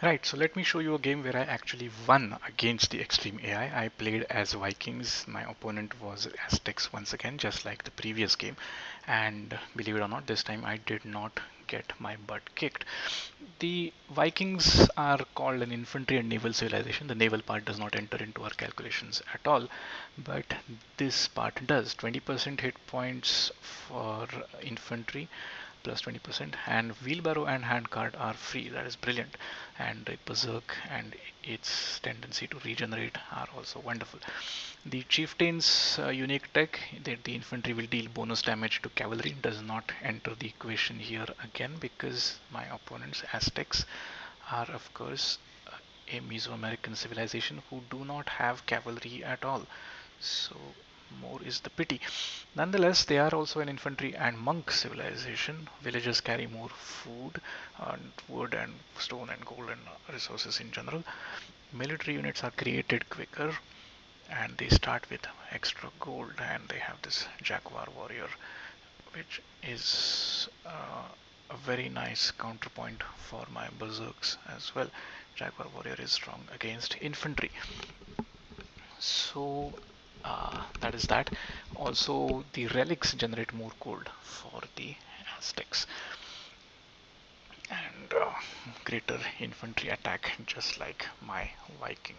Right, so let me show you a game where I actually won against the extreme AI. I played as Vikings. My opponent was Aztecs once again, just like the previous game. And believe it or not, this time I did not get my butt kicked. The Vikings are called an infantry and naval civilization. The naval part does not enter into our calculations at all, but this part does. 20% hit points for infantry, plus 20%, and wheelbarrow and handcart are free. That is brilliant. And the berserk and its tendency to regenerate are also wonderful. The chieftain's unique tech that the infantry will deal bonus damage to cavalry does not enter the equation here again, because my opponent's Aztecs are of course a Mesoamerican civilization who do not have cavalry at all. So more is the pity. Nonetheless, they are also an infantry and monk civilization. Villagers carry more food and wood and stone and gold and resources in general. Military units are created quicker, and they start with extra gold, and they have this Jaguar warrior, which is a very nice counterpoint for my berserks as well. Jaguar warrior is strong against infantry. So that is that. Also, the relics generate more gold for the Aztecs, and greater infantry attack, just like my Viking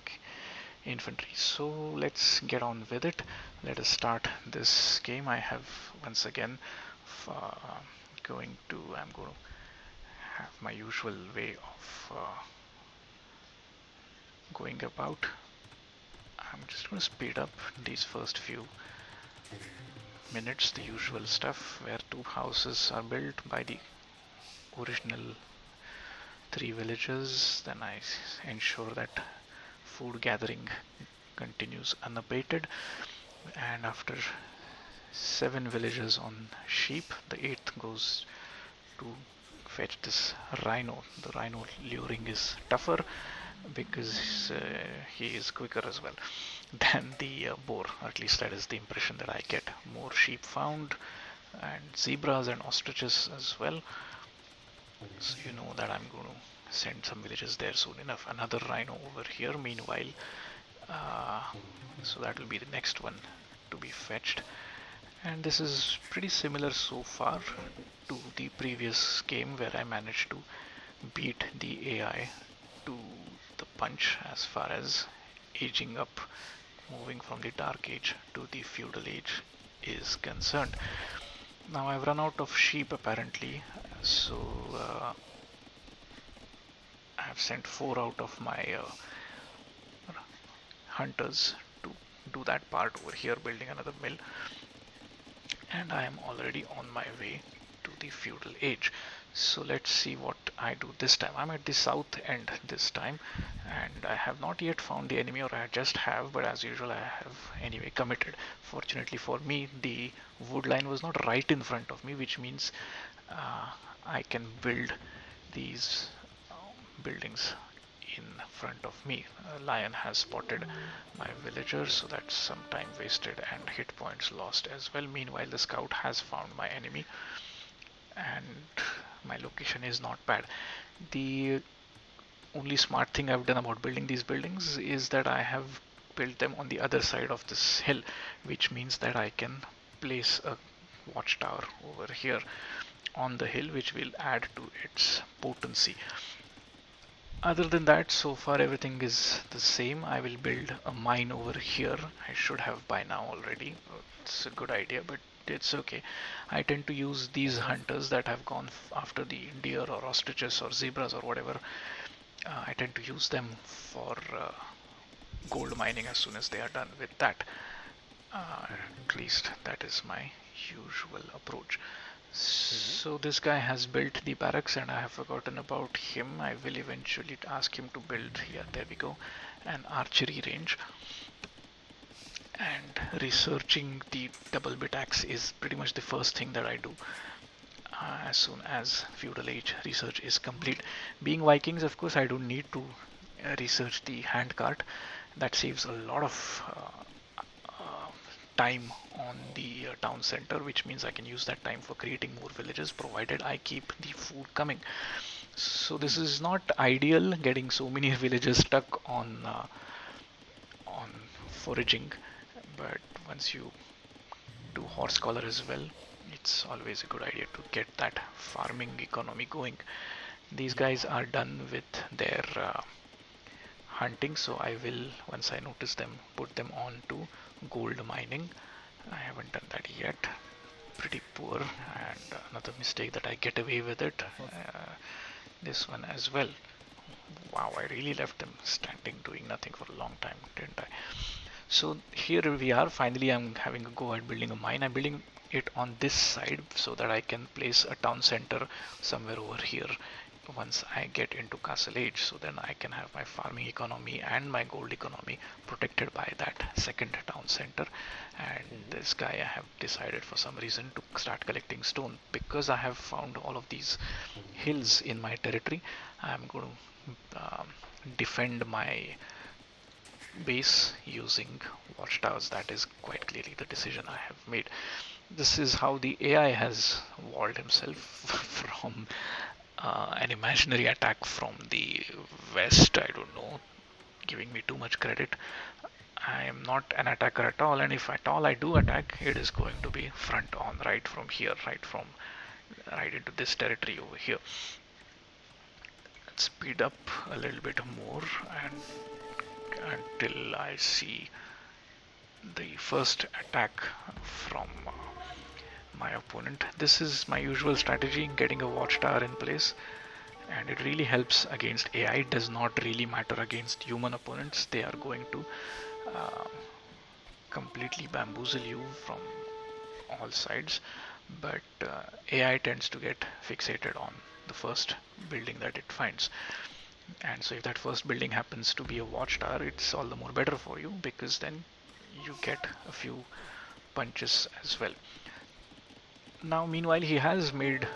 infantry. So let's get on with it. Let us start this game. I have once again uh, I'm going to have my usual way of going about. I'm just going to speed up these first few minutes, the usual stuff where two houses are built by the original three villagers. Then I ensure that food gathering continues unabated, and after 7 villagers on sheep, the eighth goes to fetch this rhino. The rhino luring is tougher because he is quicker as well than the boar. At least that is the impression that I get. More sheep found, and zebras and ostriches as well. So you know that I'm going to send some villages there soon enough. Another rhino over here meanwhile. Uh, so that will be the next one to be fetched. And this is pretty similar so far to the previous game, where I managed to beat the AI to the punch as far as aging up, moving from the Dark Age to the Feudal Age is concerned. Now I've run out of sheep apparently, so I've sent 4 out of my hunters to do that part over here, building another mill, and I am already on my way to the Feudal Age. So let's see what I do this time. I'm at the south end this time, and I have not yet found the enemy, or I just have, but as usual I have anyway committed. Fortunately for me, the wood line was not right in front of me, which means uh, I can build these buildings in front of me. A lion has spotted my villagers, so that's some time wasted and hit points lost as well. Meanwhile, the scout has found my enemy, and my location is not bad. The only smart thing I've done about building these buildings is that I have built them on the other side of this hill, which means that I can place a watchtower over here on the hill, which will add to its potency. Other than that, so far everything is the same. I will build a mine over here. I should have by now already. It's a good idea, but it's okay. I tend to use these hunters that have gone after the deer or ostriches or zebras or whatever. I tend to use them for gold mining as soon as they are done with that. At least that is my usual approach. So this guy has built the barracks, and I have forgotten about him. I will eventually ask him to build, here, there we go, an archery range. And researching the double bit axe is pretty much the first thing that I do as soon as feudal age research is complete. Being Vikings, of course, I don't need to research the handcart. That saves a lot of time on the town center, which means I can use that time for creating more villages, provided I keep the food coming. So this is not ideal, getting so many villagers stuck on foraging, but once you do horse collar as well, it's always a good idea to get that farming economy going. These guys are done with their hunting, so I will, once I notice them, put them on to gold mining. I haven't done that yet. Pretty poor, and another mistake that I get away with it. This one as well. Wow, I really left them standing doing nothing for a long time, didn't I? So here we are. Finally, I'm having a go at building a mine. I'm building it on this side so that I can place a town center somewhere over here once I get into Castle Age. So then I can have my farming economy and my gold economy protected by that second town center. And this guy, I have decided for some reason to start collecting stone because I have found all of these hills in my territory. I'm going to defend my base using watchtowers. That is quite clearly the decision I have made. This is how the AI has walled himself from an imaginary attack from the west. I don't know, giving me too much credit. I am not an attacker at all, and if at all I do attack, it is going to be front on, right from here, right into this territory over here. Let's speed up a little bit more and until I see the first attack from my opponent. This is my usual strategy, getting a watchtower in place, and it really helps against AI. It does not really matter against human opponents. They are going to uh, completely bamboozle you from all sides, but AI tends to get fixated on the first building that it finds. And so if that first building happens to be a watchtower, it's all the more better for you because then you get a few punches as well. Now, meanwhile, he has made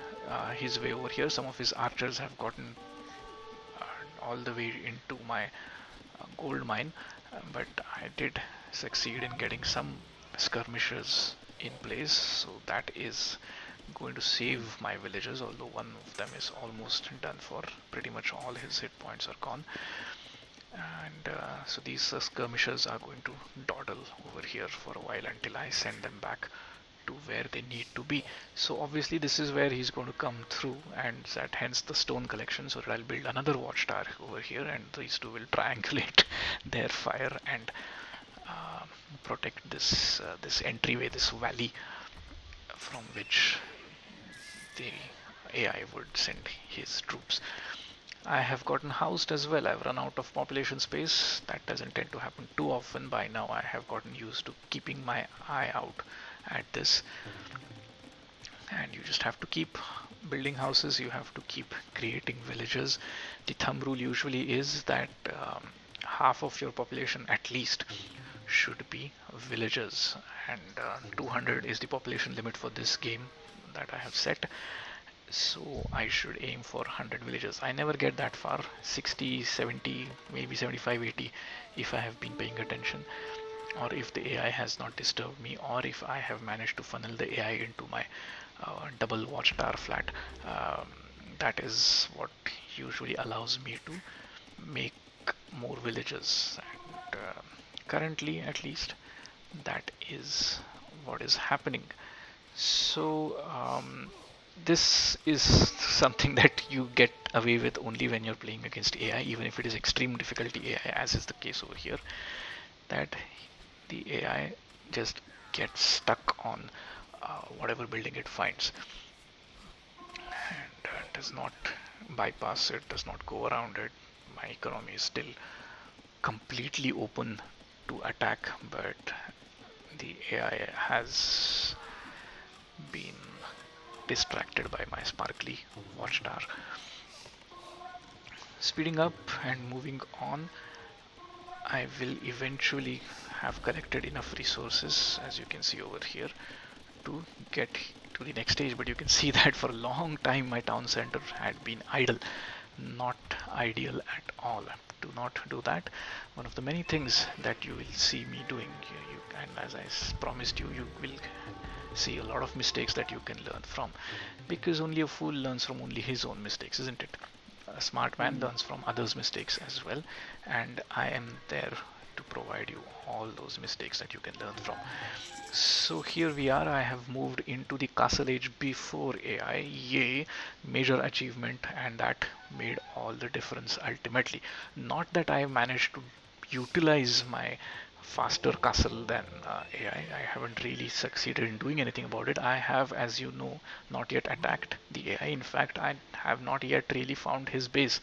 his way over here. Some of his archers have gotten all the way into my gold mine, but I did succeed in getting some skirmishers in place, so that is going to save my villagers, although one of them is almost done for. Pretty much all his hit points are gone. And so these skirmishers are going to dawdle over here for a while until I send them back to where they need to be. So obviously this is where he's going to come through, and that hence the stone collection, so that I'll build another watchtower over here and these two will triangulate their fire and uh, protect this entryway, this valley from which the AI would send his troops. I have gotten housed as well. I've run out of population space. That doesn't tend to happen too often. By now I have gotten used to keeping my eye out at this. And you just have to keep building houses, you have to keep creating villages. The thumb rule usually is that half of your population at least should be villagers, and 200 is the population limit for this game that I have set. So I should aim for 100 villagers. I never get that far, 60, 70, maybe 75, 80 if I have been paying attention, or if the AI has not disturbed me, or if I have managed to funnel the AI into my double watchtower flat. That is what usually allows me to make more villages, and currently at least that is what is happening. So this is something that you get away with only when you're playing against AI, even if it is extreme difficulty AI, as is the case over here, that the AI just gets stuck on whatever building it finds and does not bypass it, does not go around it. My economy is still completely open to attack, but the AI has been distracted by my sparkly watchtower. Speeding up and moving on, I will eventually have collected enough resources, as you can see over here, to get to the next stage. But you can see that for a long time my town center had been idle. Not ideal at all. Do not do that. One of the many things that you will see me doing, and as I promised you, you will see a lot of mistakes that you can learn from, because only a fool learns from only his own mistakes, isn't it? a smart man learns from others' mistakes as well, and I am there to provide you all those mistakes that you can learn from. So here we are. I have moved into the castle age before AI. Yay, major achievement, and that made all the difference ultimately. Not that I managed to utilize my faster castle than AI. I haven't really succeeded in doing anything about it. I have, as you know, not yet attacked the AI. In fact, I have not yet really found his base,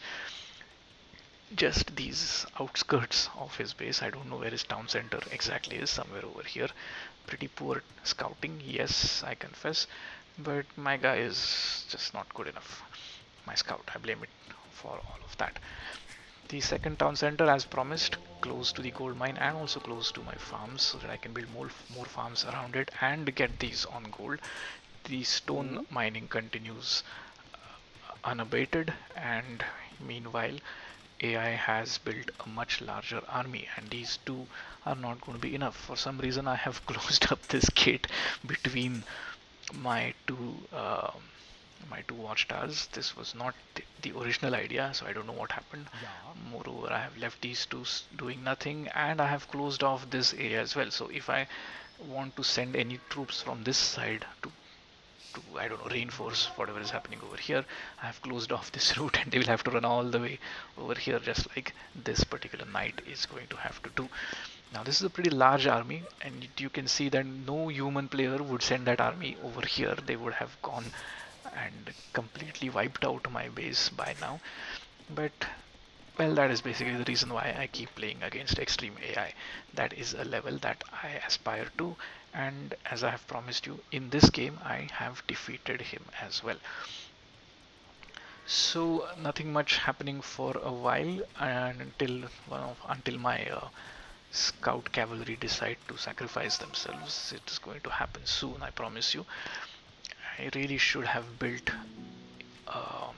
just these outskirts of his base. I don't know where his town center exactly is, somewhere over here. Pretty poor scouting, yes, I confess, but my guy is just not good enough. My scout, I blame it for all of that. The second town center, as promised, close to the gold mine and also close to my farms, so that I can build more farms around it and get these on gold. The stone mining continues unabated, and meanwhile AI has built a much larger army, and these two are not going to be enough. For some reason, I have closed up this gate between my two watchtowers. This was not the original idea, so I don't know what happened. Moreover, I have left these two doing nothing, and I have closed off this area as well. So if I want to send any troops from this side to I don't know, reinforce whatever is happening over here, I have closed off this route, and they will have to run all the way over here, just like this particular knight is going to have to do. Now this is a pretty large army, and you can see that no human player would send that army over here. They would have gone and completely wiped out my base by now. But well, that is basically the reason why I keep playing against extreme AI. That is a level that I aspire to, and as I have promised you, in this game I have defeated him as well. So nothing much happening for a while, and until my scout cavalry decide to sacrifice themselves. It is going to happen soon, I promise you. I really should have built um,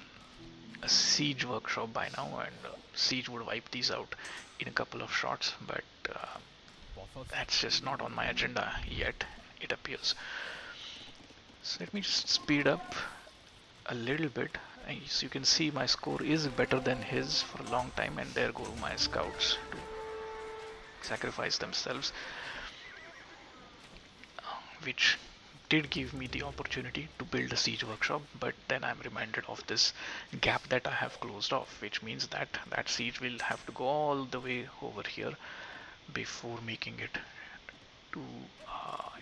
a siege workshop by now, and siege would wipe these out in a couple of shots, but that's just not on my agenda yet, it appears. So let me just speed up a little bit. As you can see, my score is better than his for a long time, and there go my scouts to sacrifice themselves, which did give me the opportunity to build a siege workshop, but then I'm reminded of this gap that I have closed off, which means that that siege will have to go all the way over here before making it to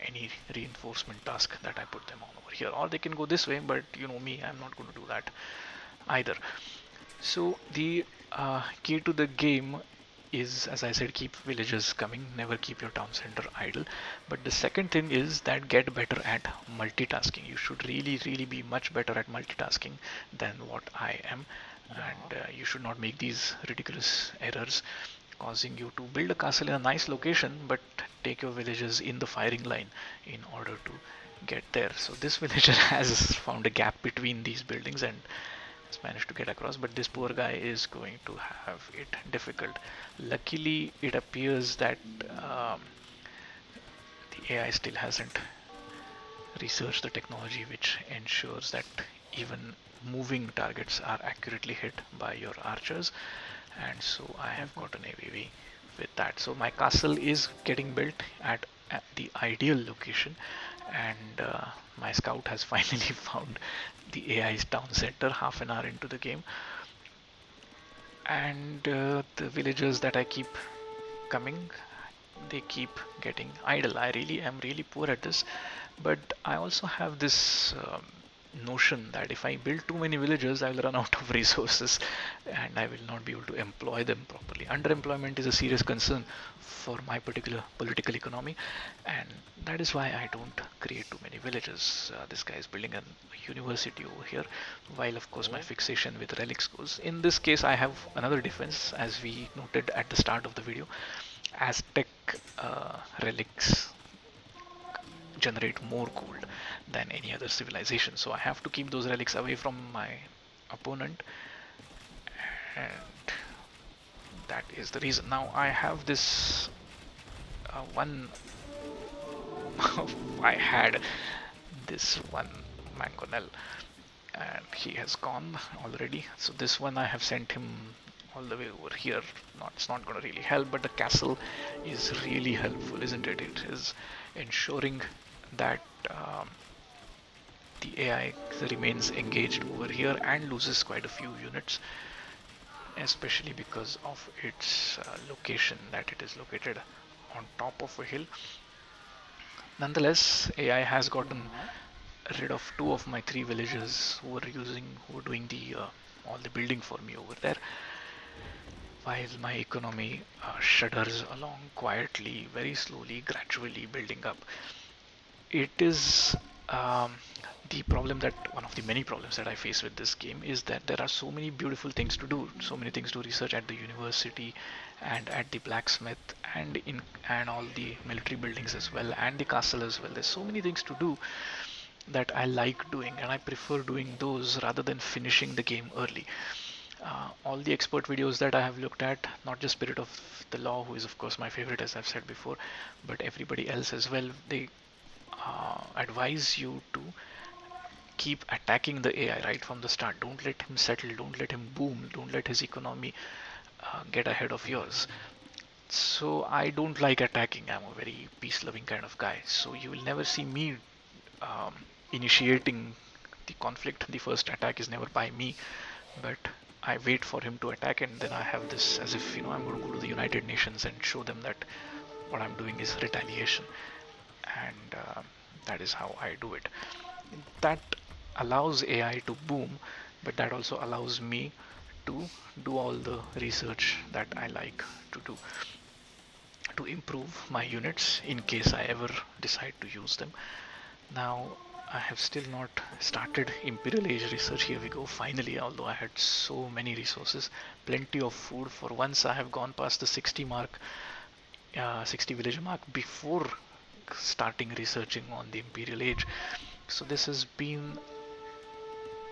any reinforcement task that I put them on over here. Or they can go this way, but you know me, I'm not going to do that either. So the key to the game is, as I said, keep villagers coming, never keep your town center idle. But the second thing is that get better at multitasking. You should really be much better at multitasking than what I am, and you should not make these ridiculous errors causing you to build a castle in a nice location but take your villagers in the firing line in order to get there. So this villager has found a gap between these buildings and has managed to get across, but this poor guy is going to have it difficult. Luckily, it appears that the AI still hasn't researched the technology which ensures that even moving targets are accurately hit by your archers, and so I have got an AVV with that. So my castle is getting built at the ideal location, and my scout has finally found the AI's town center half an hour into the game, and the villagers that I keep coming, they keep getting idle. I really am really poor at this, but I also have this notion that if I build too many villagers, I will run out of resources and I will not be able to employ them properly. Underemployment is a serious concern for my particular political economy, and that is why I don't create too many villages. This guy is building a university over here, while of course my fixation with relics goes. In this case, I have another defense, as we noted at the start of the video. Aztec relics generate more gold than any other civilization, so I have to keep those relics away from my opponent, and that is the reason. Now I have this one I had this one mangonel, and he has gone already. So this one I have sent him all the way over here. It's not going to really help, but the castle is really helpful, isn't it? It is ensuring that the AI remains engaged over here and loses quite a few units, especially because of its location, that it is located on top of a hill. Nonetheless, AI has gotten rid of two of my three villagers who were doing the all the building for me over there, while my economy shudders along quietly, very slowly, gradually building up. It is the problem that one of the many problems that I face with this game is that there are so many beautiful things to do, so many things to research at the university and at the blacksmith and all the military buildings as well and the castle as well. There's so many things to do that I like doing, and I prefer doing those rather than finishing the game early. All the expert videos that I have looked at, not just Spirit of the Law, who is of course my favorite as I've said before, but everybody else as well, they advise you to keep attacking the AI right from the start. Don't let him settle, don't let him boom, don't let his economy get ahead of yours. So I don't like attacking. I'm a very peace-loving kind of guy. So you will never see me um, initiating the conflict. The first attack is never by me, but I wait for him to attack, and then I have this as if I'm going to go to the United Nations and show them that what I'm doing is retaliation, and that is how I do it. That allows AI to boom, but that also allows me to do all the research that I like to do to improve my units in case I ever decide to use them. Now, I have still not started Imperial Age research. Here we go, finally, although I had so many resources, plenty of food. For once, I have gone past the 60 mark, 60 village mark before starting researching on the Imperial Age. So, this has been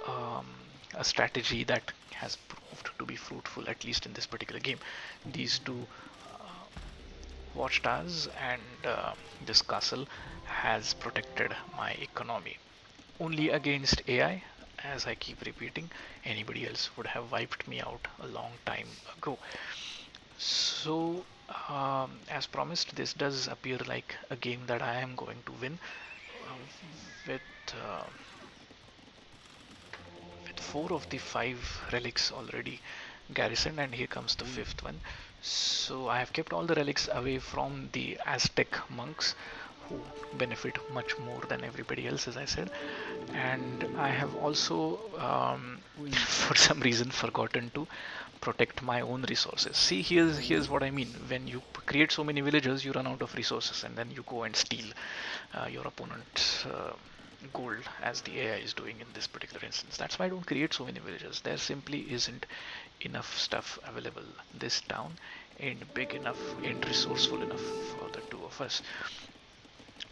um, a strategy that has proved to be fruitful, at least in this particular game. These two watchtowers and this castle has protected my economy. Only against AI, as I keep repeating, anybody else would have wiped me out a long time ago. So, as promised, this does appear like a game that I am going to win uh, with uh, with four of the five relics already garrisoned, and here comes the fifth one. So I have kept all the relics away from the Aztec monks, who benefit much more than everybody else, as I said. And I have also, for some reason, forgotten to protect my own resources. See, here's what I mean. When you create so many villagers, you run out of resources, and then you go and steal your opponent's gold, as the AI is doing in this particular instance. That's why I don't create so many villagers. There simply isn't enough stuff available. This town ain't big enough, ain't resourceful enough for the two of us,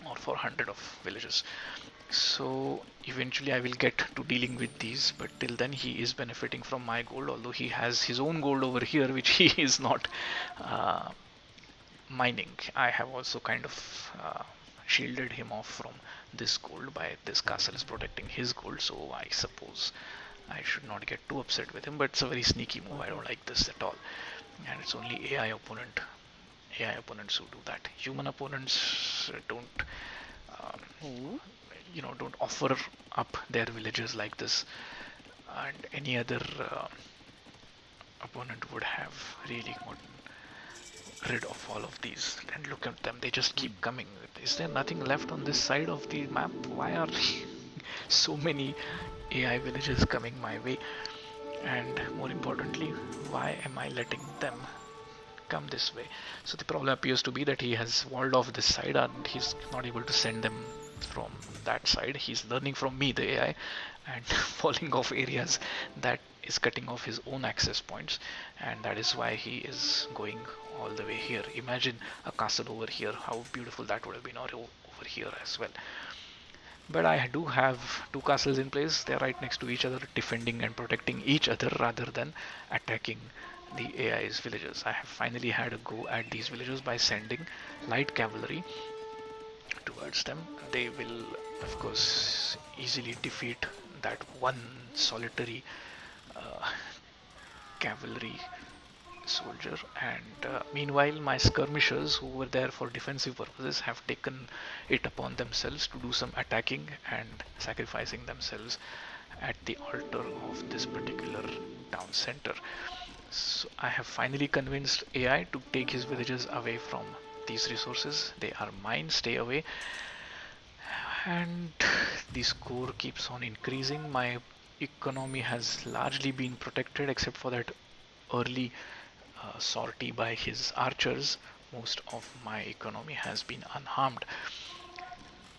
or for 100 of villages. So eventually I will get to dealing with these, but till then he is benefiting from my gold, although he has his own gold over here which he is not uh, mining. I have also kind of shielded him off from this gold by this castle is protecting his gold, so I suppose I should not get too upset with him, but it's a very sneaky move. I don't like this at all, and it's only AI opponents who do that. Human opponents don't don't offer up their villages like this, and any other opponent would have really gotten rid of all of these. And look at them, they just keep coming. Is there nothing left on this side of the map? Why are so many AI villages coming my way? And more importantly, why am I letting them come this way? So the problem appears to be that he has walled off this side and he's not able to send them from that side. He's learning from me, the AI, and falling off areas that is cutting off his own access points, and that is why he is going all the way here. Imagine a castle over here, how beautiful that would have been, or over here as well. But I do have two castles in place. They're right next to each other, defending and protecting each other rather than attacking the AI's villagers. I have finally had a go at these villagers by sending light cavalry towards them. They will, of course, easily defeat that one solitary uh, cavalry soldier, and meanwhile my skirmishers who were there for defensive purposes have taken it upon themselves to do some attacking and sacrificing themselves at the altar of this particular town center. So I have finally convinced AI to take his villagers away from these resources. They are mine, stay away. And the score keeps on increasing. My economy has largely been protected except for that early sortie by his archers. Most of my economy has been unharmed,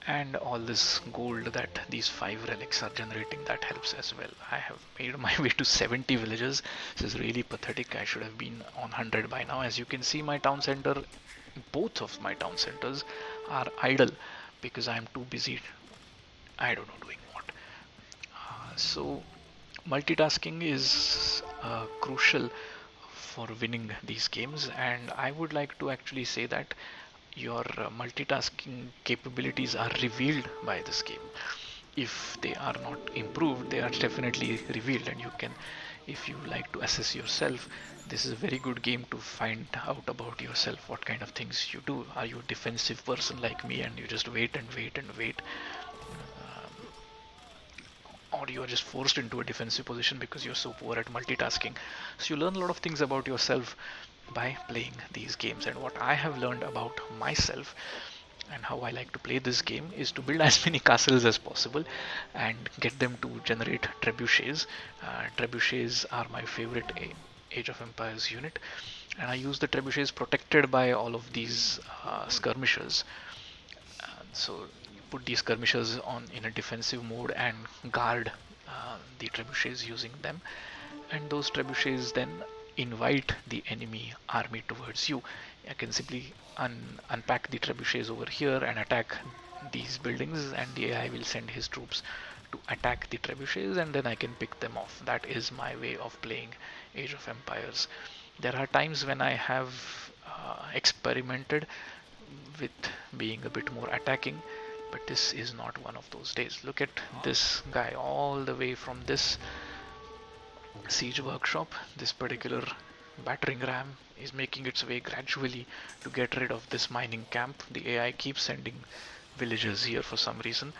and all this gold that these 5 relics are generating, that helps as well. I have made my way to 70 villages. This is really pathetic. I should have been on 100 by now. As you can see, my town center, both of my town centers are idle because I am too busy, I don't know doing what. So multitasking is crucial for winning these games, and I would like to actually say that your multitasking capabilities are revealed by this game. If they are not improved, they are definitely revealed, and you can, if you like to assess yourself, this is a very good game to find out about yourself, what kind of things you do. Are you a defensive person like me and you just wait and wait and wait, or you are just forced into a defensive position because you're so poor at multitasking? So you learn a lot of things about yourself by playing these games. And what I have learned about myself and how I like to play this game is to build as many castles as possible and get them to generate trebuchets. Trebuchets are my favorite Age of Empires unit, and I use the trebuchets protected by all of these skirmishers. So you put these skirmishers on in a defensive mode and guard the trebuchets using them, and those trebuchets then invite the enemy army towards you. I can simply unpack the trebuchets over here and attack these buildings, and the AI will send his troops to attack the trebuchets, and then I can pick them off. That is my way of playing Age of Empires. There are times when I have experimented with being a bit more attacking, but this is not one of those days. Look at this guy all the way from this siege workshop. This particular battering ram is making its way gradually to get rid of this mining camp. The AI keeps sending villagers here for some reason.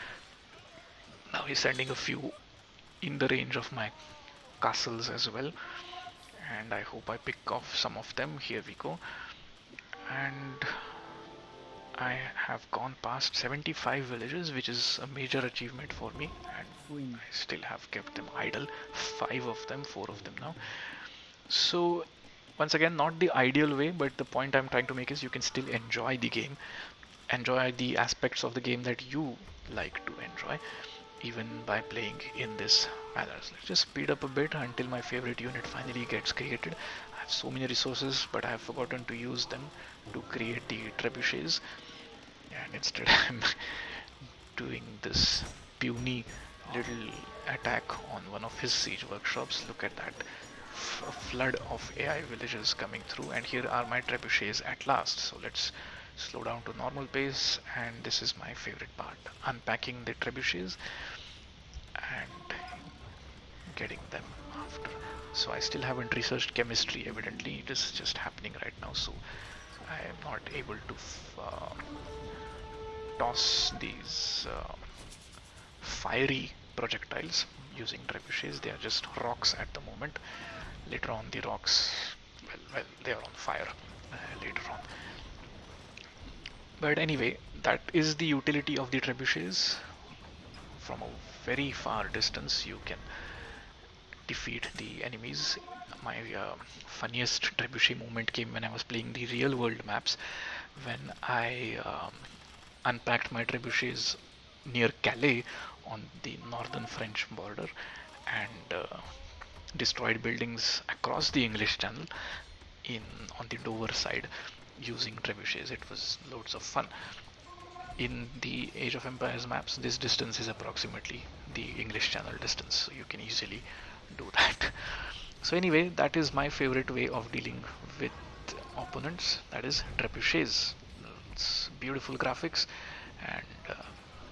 Now he's sending a few in the range of my castles as well, and I hope I pick off some of them. Here we go. And I have gone past 75 villages, which is a major achievement for me, and I still have kept them idle. 5 of them, 4 of them now. So once again, not the ideal way, but the point I'm trying to make is you can still enjoy the game, enjoy the aspects of the game that you like to enjoy, even by playing in this manner. So let's just speed up a bit until my favorite unit finally gets created. I have so many resources, but I have forgotten to use them to create the trebuchets, and instead I'm doing this puny little attack on one of his siege workshops. Look at that, a flood of AI villagers coming through, and here are my trebuchets at last. So let's slow down to normal pace, and this is my favorite part, unpacking the trebuchets and getting them after. So I still haven't researched chemistry, evidently it is just happening right now, so I am not able to toss these fiery projectiles using trebuchets. They are just rocks at the moment. Later on the rocks, well they are on fire later on. But anyway, that is the utility of the trebuchets. From a very far distance you can defeat the enemies. My funniest trebuchet moment came when I was playing the real world maps, when I unpacked my trebuchets near Calais on the northern French border, and destroyed buildings across the English Channel in on the Dover side using trebuchets. It was loads of fun. In the Age of Empires maps, this distance is approximately the English Channel distance, so you can easily do that. So anyway, that is my favorite way of dealing with opponents, that is trebuchets. It's beautiful graphics, and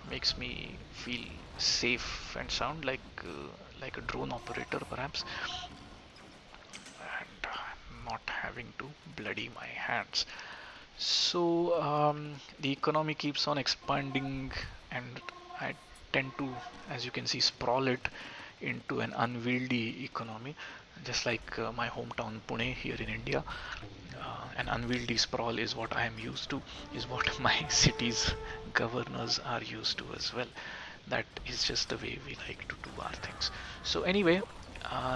makes me feel safe and sound, like a drone operator perhaps, and not having to bloody my hands. So the economy keeps on expanding, and I tend to, as you can see, sprawl it into an unwieldy economy, just like my hometown Pune here in India. An unwieldy sprawl is what I am used to, is what my city's governors are used to as well. That is just the way we like to do our things. So anyway,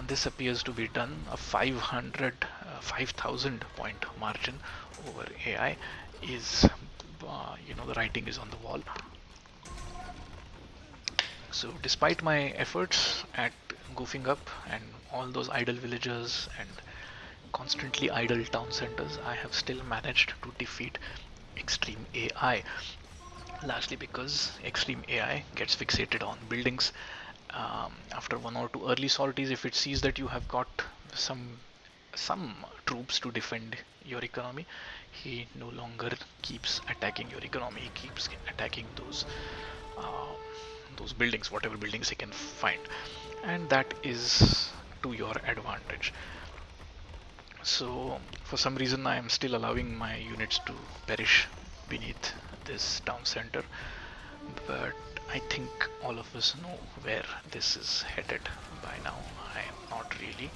this appears to be done. A 5,000 point margin over AI is, the writing is on the wall. So despite my efforts at goofing up and all those idle villagers and constantly idle town centers, I have still managed to defeat extreme AI, largely because extreme AI gets fixated on buildings. After one or two early sorties, if it sees that you have got some some troops to defend your economy, he no longer keeps attacking your economy. He keeps attacking uh, those buildings, whatever buildings he can find, and that is to your advantage. So for some reason, I am still allowing my units to perish beneath this town center, but I think all of us know where this is headed by now. I am not really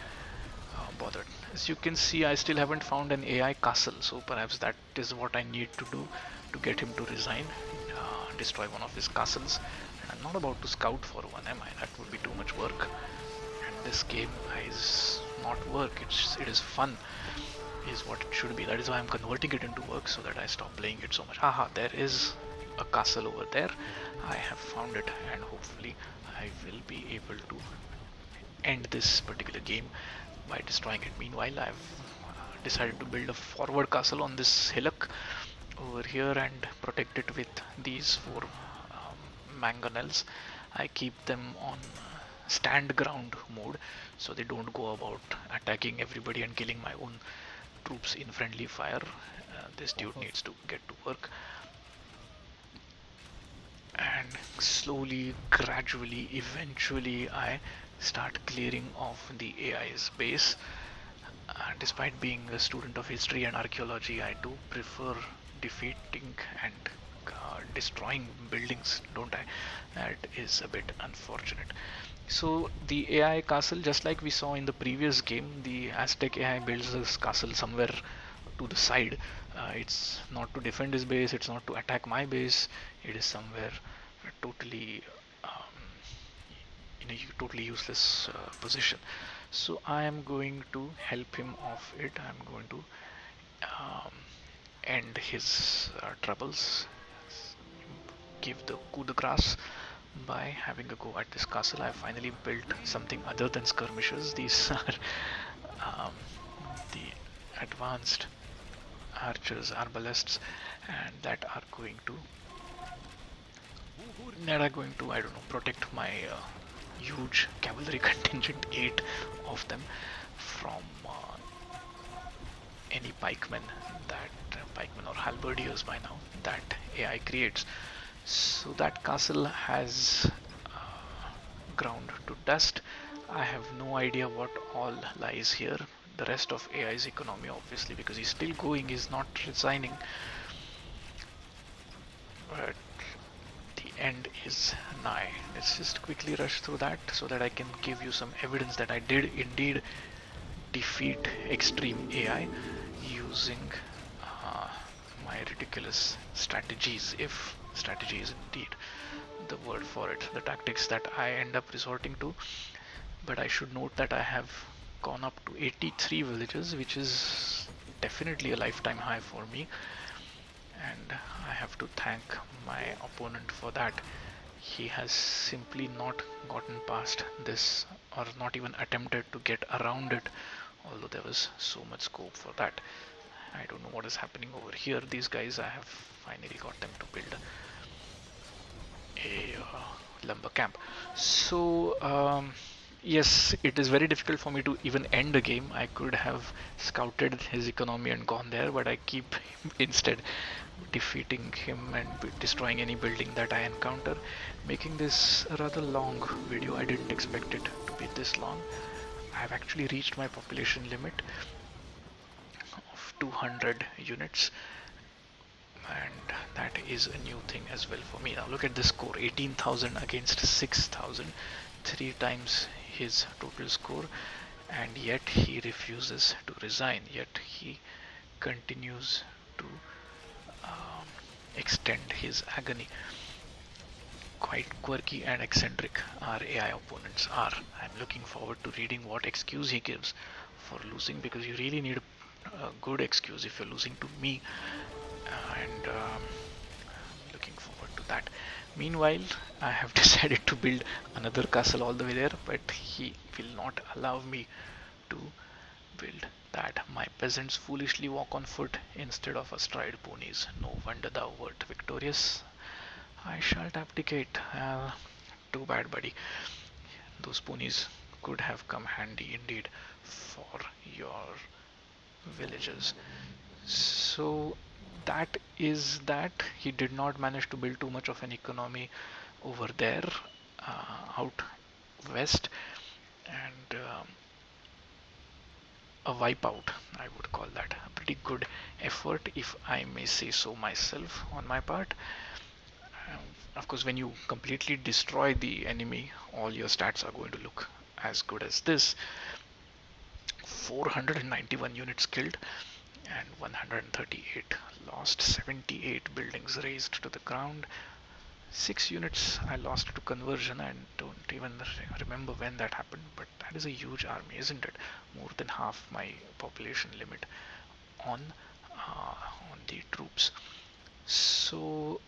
bothered. As you can see, I still haven't found an AI castle, so perhaps that is what I need to do to get him to resign, destroy one of his castles. And I'm not about to scout for one, am I? That would be too much work. And this game is not work, it is fun, is what it should be. That is why I'm converting it into work, so that I stop playing it so much. Haha, there is a castle over there. I have found it, and hopefully I will be able to end this particular game by destroying it. Meanwhile, I've decided to build a forward castle on this hillock over here and protect it with these four mangonels. I keep them on stand ground mode, so they don't go about attacking everybody and killing my own troops in friendly fire. This dude needs to get to work. And slowly, gradually, eventually, I start clearing off the AI's base. Despite being a student of history and archaeology, I do prefer defeating and destroying buildings, don't I? That is a bit unfortunate. So the AI castle, just like we saw in the previous game, the Aztec AI builds this castle somewhere to the side. It's not to defend his base, it's not to attack my base, it is somewhere totally in a totally useless position. So I am going to help him off it. I'm going to um, end his troubles, give the coup de grace by having a go at this castle. I finally built something other than skirmishers. These are um, the advanced archers, arbalists, and that are going to, I don't know, protect my huge cavalry contingent, 8 of them, from any pikemen or halberdiers by now that AI creates. So that castle has ground to dust. I have no idea what all lies here. The rest of AI's economy, obviously, because he's still going, he's not resigning. But the end is nigh. Let's just quickly rush through that so that I can give you some evidence that I did indeed defeat extreme AI using uh, my ridiculous strategies, if strategy is indeed the word for it, the tactics that I end up resorting to. But I should note that I have gone up to 83 villages, which is definitely a lifetime high for me, and I have to thank my opponent for that. He has simply not gotten past this, or not even attempted to get around it, although there was so much scope for that. I don't know what is happening over here. These guys, I have finally got them to build a lumber camp. So Yes, it is very difficult for me to even end a game. I could have scouted his economy and gone there, but I keep instead defeating him and destroying any building that I encounter, making this a rather long video. I didn't expect it to be this long. I've actually reached my population limit of 200 units, and that is a new thing as well for me. Now look at this score, 18,000 against 6,000, three times his total score, and yet he refuses to resign, yet he continues to um, extend his agony. Quite quirky and eccentric our AI opponents are. I'm looking forward to reading what excuse he gives for losing, because you really need a good excuse if you're losing to me, and I'm looking forward to that. Meanwhile, I have decided to build another castle all the way there, but he will not allow me to build that. My peasants foolishly walk on foot instead of astride ponies. No wonder thou wert victorious. I shan't abdicate. Too bad, buddy. Those ponies could have come handy indeed for your villages. So that is that. He did not manage to build too much of an economy over there, out west, and a wipeout, I would call that. A pretty good effort, if I may say so myself, on my part. Of course, when you completely destroy the enemy, all your stats are going to look as good as this. 491 units killed and 138 lost, 78 buildings razed to the ground, 6 units I lost to conversion. I don't even remember when that happened, but that is a huge army, isn't it? More than half my population limit on on the troops. So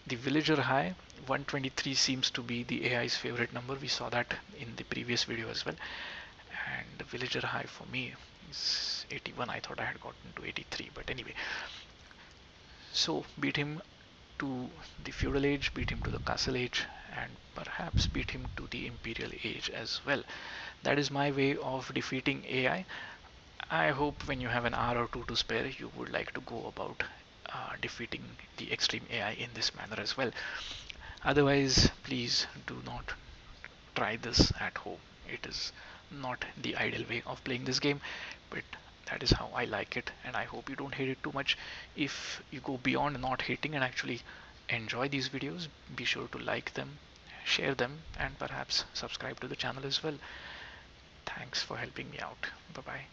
the villager high 123 seems to be the AI's favorite number. We saw that in the previous video as well. And the villager high for me is 81. I thought I had gotten to 83, but anyway. So beat him to the feudal age, beat him to the castle age, and perhaps beat him to the imperial age as well. That is my way of defeating AI. I hope when you have an hour or two to spare, you would like to go about defeating the extreme AI in this manner as well. Otherwise, please do not try this at home. It is not the ideal way of playing this game, but that is how I like it, and I hope you don't hate it too much. If you go beyond not hating and actually enjoy these videos, be sure to like them, share them, and perhaps subscribe to the channel as well. Thanks for helping me out. Bye bye.